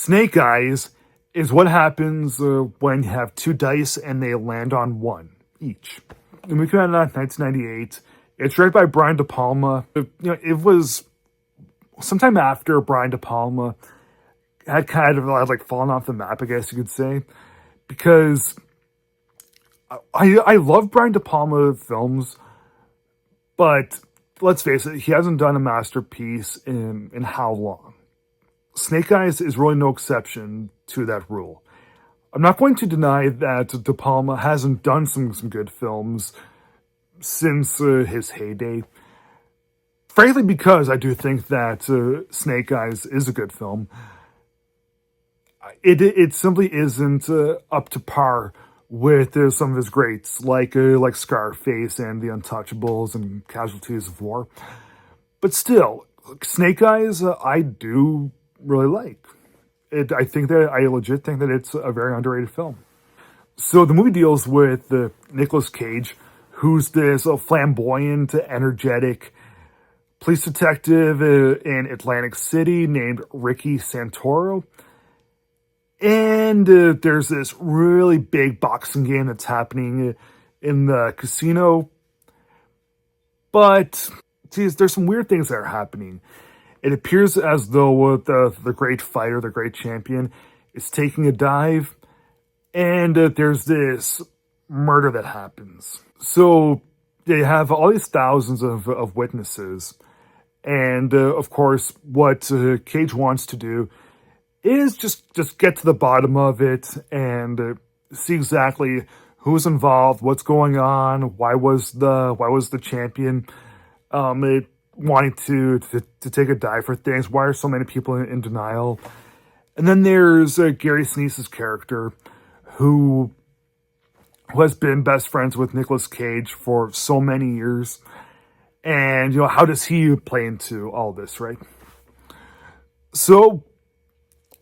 Snake Eyes is what happens when you have two dice and they land on one each. The movie came out in 1998. It's directed by Brian De Palma. It was sometime after Brian De Palma had kind of like fallen off the map, I guess you could say, because I love Brian De Palma films, but let's face it, he hasn't done a masterpiece in how long? Snake Eyes is really no exception to that rule. I'm not going to deny that De Palma hasn't done some good films since his heyday. Frankly, because I do think that Snake Eyes is a good film. It simply isn't up to par with some of his greats, like Scarface and The Untouchables and Casualties of War. But still, Snake Eyes, I do really like. I legit think that it's a very underrated film. So the movie deals with Nicolas Cage, who's this flamboyant, energetic police detective in Atlantic City named Ricky Santoro. And there's this really big boxing game that's happening in the casino. But, geez, there's some weird things that are happening. It appears as though the great fighter, the great champion, is taking a dive. And there's this murder that happens. So they have all these thousands of witnesses. And, of course, what Cage wants to do is just get to the bottom of it and see exactly who's involved, what's going on, why was the champion wanting to take a dive for things, why are so many people in denial. And then there's Gary Sinise's character, who has been best friends with Nicolas Cage for so many years. And, how does he play into all this, right? So,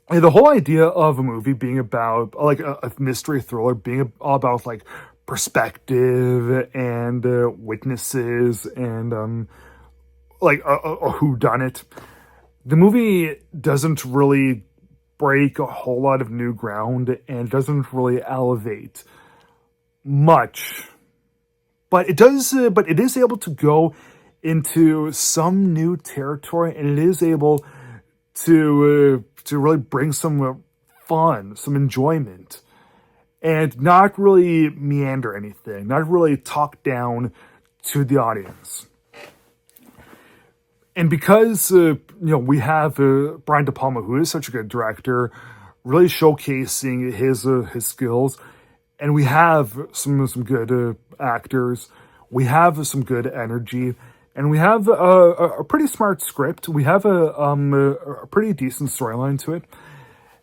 the whole idea of a movie being about, like, a mystery thriller, being all about, like, perspective and witnesses and, like, a whodunnit. The movie doesn't really break a whole lot of new ground and doesn't really elevate much. But it is able to go into some new territory, and it is able to really bring some fun, some enjoyment, and not really meander anything, not really talk down to the audience. And because we have Brian De Palma, who is such a good director, really showcasing his skills, and we have some good actors, we have some good energy, and we have a pretty smart script. We have a pretty decent storyline to it.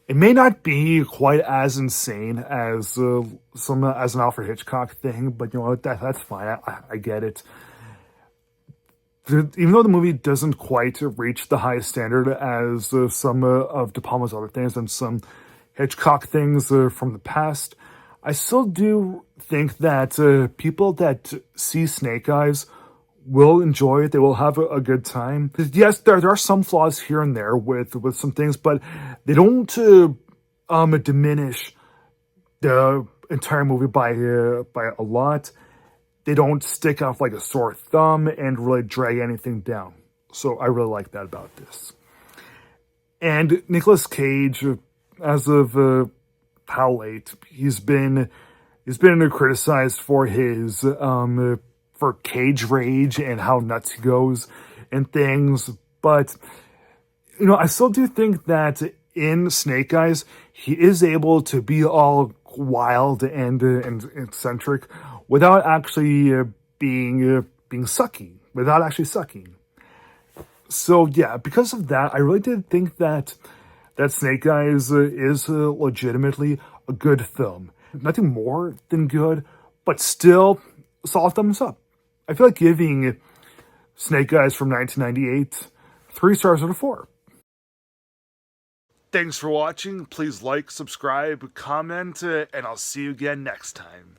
It may not be quite as insane as an Alfred Hitchcock thing, but that's fine. I get it. Even though the movie doesn't quite reach the highest standard as some of De Palma's other things and some Hitchcock things from the past, I still do think that people that see Snake Eyes will enjoy it. They will have a good time. Yes, there are some flaws here and there with some things, but they don't diminish the entire movie by a lot. They don't stick out like a sore thumb and really drag anything down. So I really like that about this. And Nicolas Cage, as of how late, he's been criticized for his for cage rage and how nuts he goes and things. But I still do think that in Snake Eyes, he is able to be all wild and eccentric without actually being sucky, without actually sucking. So yeah, because of that, I really did think that Snake Eyes is legitimately a good film. Nothing more than good, but still solid thumbs up. I feel like giving Snake Eyes from 1998 3 stars out of 4. Thanks for watching. Please like, subscribe, comment, and I'll see you again next time.